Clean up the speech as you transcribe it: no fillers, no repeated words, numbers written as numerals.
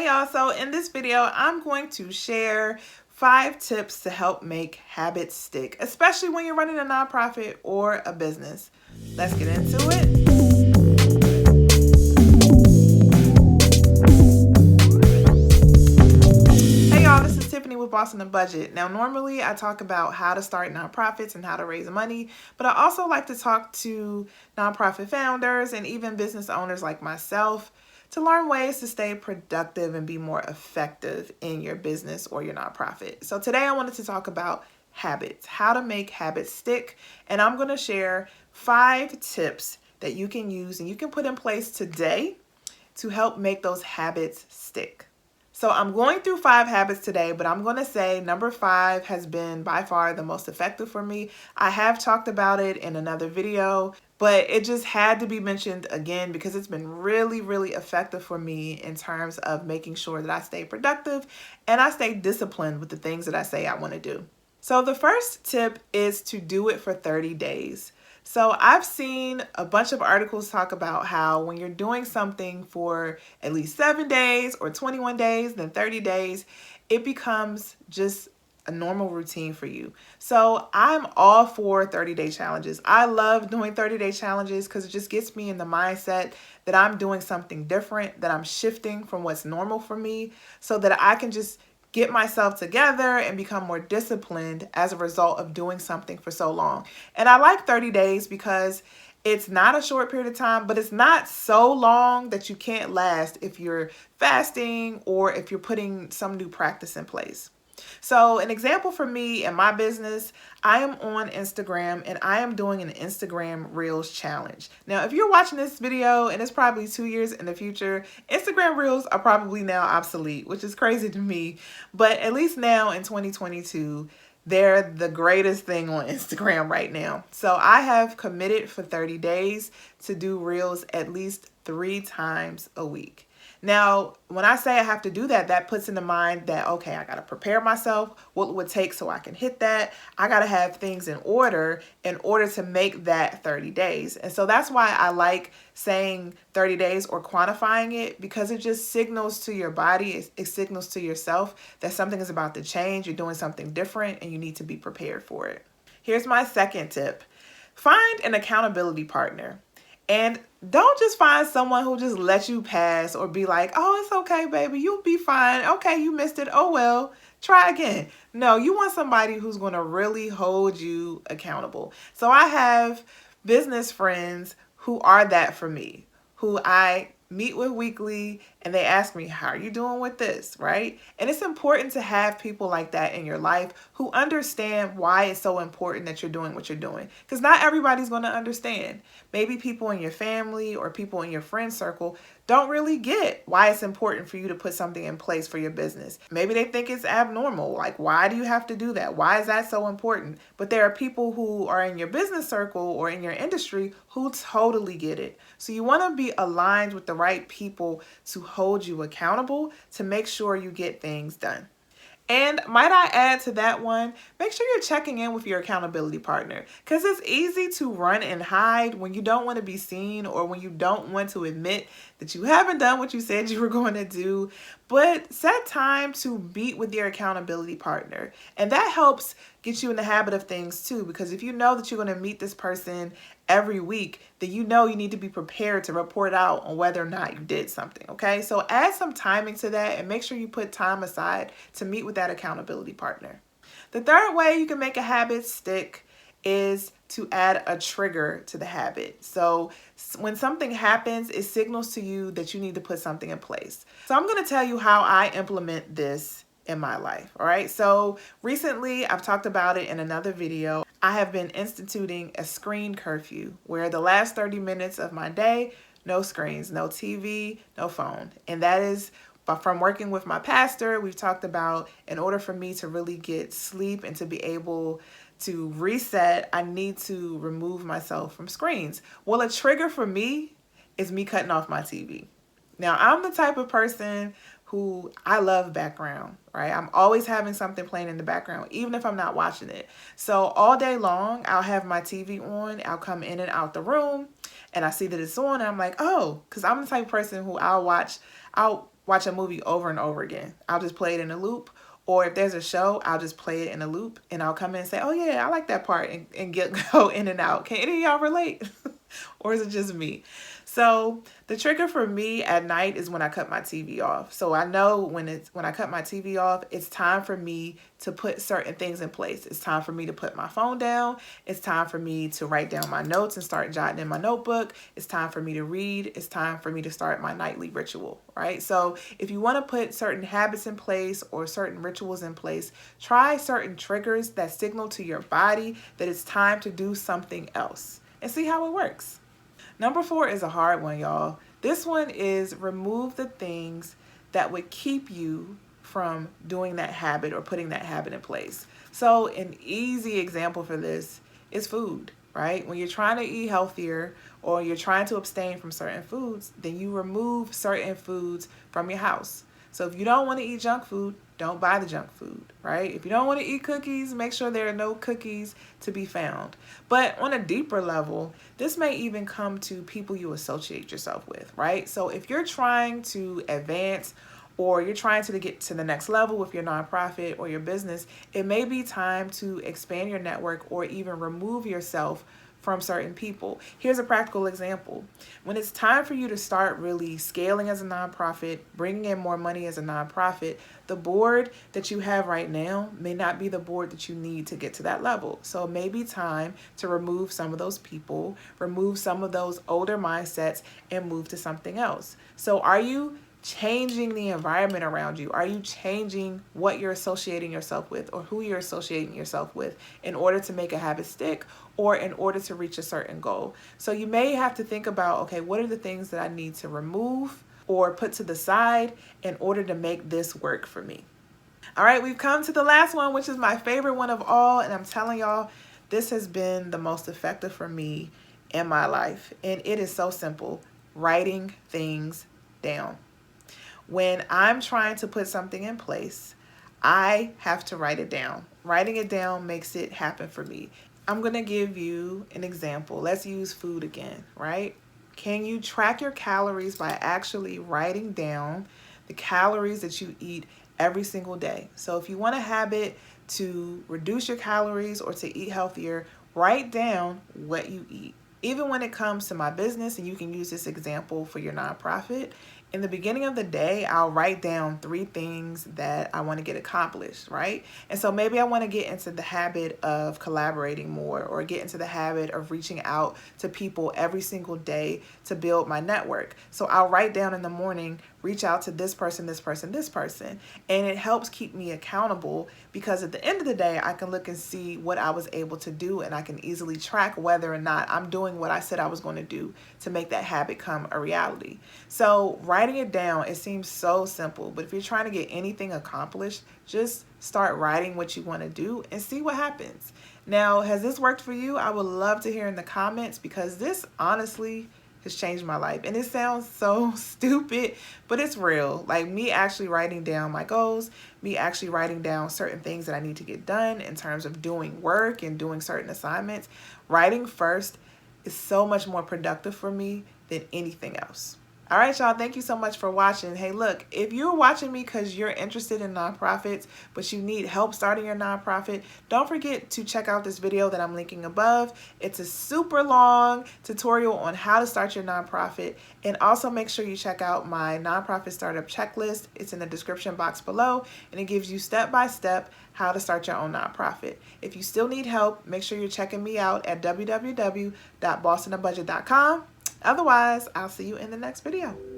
Hey y'all, so in this video, I'm going to share 5 tips to help make habits stick, especially when you're running a nonprofit or a business. Let's get into it. Hey y'all, this is Tiffany with Boss on a Budget. Now, normally I talk about how to start nonprofits and how to raise money, but I also like to talk to nonprofit founders and even business owners like myself to learn ways to stay productive and be more effective in your business or your nonprofit. So today I wanted to talk about habits, how to make habits stick, and I'm going to share 5 tips that you can use and you can put in place today to help make those habits stick. So I'm going through 5 habits today, but I'm going to say number 5 has been by far the most effective for me. I have talked about it in another video, but it just had to be mentioned again because it's been really, really effective for me in terms of making sure that I stay productive and I stay disciplined with the things that I say I want to do. So the first tip is to do it for 30 days. So I've seen a bunch of articles talk about how when you're doing something for at least 7 days or 21 days, then 30 days, it becomes just a normal routine for you. So I'm all for 30-day challenges. I love doing 30-day challenges because it just gets me in the mindset that I'm doing something different, that I'm shifting from what's normal for me so that I can just get myself together and become more disciplined as a result of doing something for so long. And I like 30 days because it's not a short period of time, but it's not so long that you can't last if you're fasting or if you're putting some new practice in place. So an example for me in my business, I am on Instagram and I am doing an Instagram Reels challenge. Now, if you're watching this video and it's probably 2 years in the future, Instagram Reels are probably now obsolete, which is crazy to me. But at least now in 2022, they're the greatest thing on Instagram right now. So I have committed for 30 days to do Reels at least 3 times a week. Now, when I say I have to do that, that puts in the mind that, okay, I got to prepare myself, what it would take so I can hit that. I got to have things in order to make that 30 days. And so that's why I like saying 30 days or quantifying it, because it just signals to your body, it signals to yourself that something is about to change, you're doing something different, and you need to be prepared for it. Here's my second tip. Find an accountability partner. And don't just find someone who just lets you pass or be like, oh, it's okay, baby, you'll be fine. Okay, you missed it. Oh, well, try again. No, you want somebody who's going to really hold you accountable. So I have business friends who are that for me, who I meet with weekly, and they ask me, how are you doing with this, right? And it's important to have people like that in your life who understand why it's so important that you're doing what you're doing, because not everybody's going to understand. Maybe people in your family or people in your friend circle don't really get why it's important for you to put something in place for your business. Maybe they think it's abnormal. Like, why do you have to do that? Why is that so important? But there are people who are in your business circle or in your industry who totally get it. So you want to be aligned with the right people to hold you accountable to make sure you get things done. And might I add to that one, make sure you're checking in with your accountability partner, because it's easy to run and hide when you don't want to be seen or when you don't want to admit that you haven't done what you said you were going to do. But set time to meet with your accountability partner, and that helps get you in the habit of things too, because if you know that you're going to meet this person every week, then you know you need to be prepared to report out on whether or not you did something, okay? So add some timing to that and make sure you put time aside to meet with that accountability partner. The third way you can make a habit stick is to add a trigger to the habit. So when something happens, it signals to you that you need to put something in place. So I'm going to tell you how I implement this in my life. All right. So recently, I've talked about it in another video. I have been instituting a screen curfew where the last 30 minutes of my day, no screens, no TV, no phone. And that is from working with my pastor. We've talked about in order for me to really get sleep and to be able to reset, I need to remove myself from screens. Well, a trigger for me is me cutting off my TV. Now, I'm the type of person who I love background, right? I'm always having something playing in the background, even if I'm not watching it. So all day long, I'll have my TV on. I'll come in and out the room and I see that it's on and I'm like, oh, because I'm the type of person who I'll watch a movie over and over again. I'll just play it in a loop. Or if there's a show, I'll just play it in a loop and I'll come in and say, oh yeah, I like that part, and go in and out. Can any of y'all relate? Or is it just me? So the trigger for me at night is when I cut my TV off. So I know when I cut my TV off, it's time for me to put certain things in place. It's time for me to put my phone down. It's time for me to write down my notes and start jotting in my notebook. It's time for me to read. It's time for me to start my nightly ritual, right? So if you want to put certain habits in place or certain rituals in place, try certain triggers that signal to your body that it's time to do something else and see how it works. Number 4 is a hard one, y'all. This one is remove the things that would keep you from doing that habit or putting that habit in place. So an easy example for this is food, right? When you're trying to eat healthier or you're trying to abstain from certain foods, then you remove certain foods from your house. So if you don't want to eat junk food, don't buy the junk food, right? If you don't want to eat cookies, make sure there are no cookies to be found. But on a deeper level, this may even come to people you associate yourself with, right? So if you're trying to advance or you're trying to get to the next level with your nonprofit or your business, it may be time to expand your network or even remove yourself from certain people. Here's a practical example. When it's time for you to start really scaling as a nonprofit, bringing in more money as a nonprofit, the board that you have right now may not be the board that you need to get to that level. So it may be time to remove some of those people, remove some of those older mindsets, and move to something else. So are you changing the environment around you? Are you changing what you're associating yourself with or who you're associating yourself with in order to make a habit stick or in order to reach a certain goal? So you may have to think about, okay, what are the things that I need to remove or put to the side in order to make this work for me? All right, we've come to the last one, which is my favorite one of all. And I'm telling y'all, this has been the most effective for me in my life. And it is so simple: writing things down. When I'm trying to put something in place, I have to write it down. Writing it down makes it happen for me. I'm going to give you an example. Let's use food again, right? Can you track your calories by actually writing down the calories that you eat every single day? So if you want a habit to reduce your calories or to eat healthier, write down what you eat. Even when it comes to my business, and you can use this example for your nonprofit, in the beginning of the day, I'll write down 3 things that I want to get accomplished, right? And so maybe I want to get into the habit of collaborating more or get into the habit of reaching out to people every single day to build my network. So I'll write down in the morning, reach out to this person, this person, this person. And it helps keep me accountable because at the end of the day, I can look and see what I was able to do, and I can easily track whether or not I'm doing what I said I was going to do to make that habit come a reality. So writing it down, it seems so simple, but if you're trying to get anything accomplished, just start writing what you want to do and see what happens. Now, has this worked for you? I would love to hear in the comments, because this honestly has changed my life. And it sounds so stupid, but it's real. Like me actually writing down my goals, me actually writing down certain things that I need to get done in terms of doing work and doing certain assignments. Writing first is so much more productive for me than anything else. All right, y'all, thank you so much for watching. Hey, look, if you're watching me because you're interested in nonprofits, but you need help starting your nonprofit, don't forget to check out this video that I'm linking above. It's a super long tutorial on how to start your nonprofit. And also make sure you check out my nonprofit startup checklist. It's in the description box below, and it gives you step-by-step how to start your own nonprofit. If you still need help, make sure you're checking me out at www.bossonabudget.com. Otherwise, I'll see you in the next video.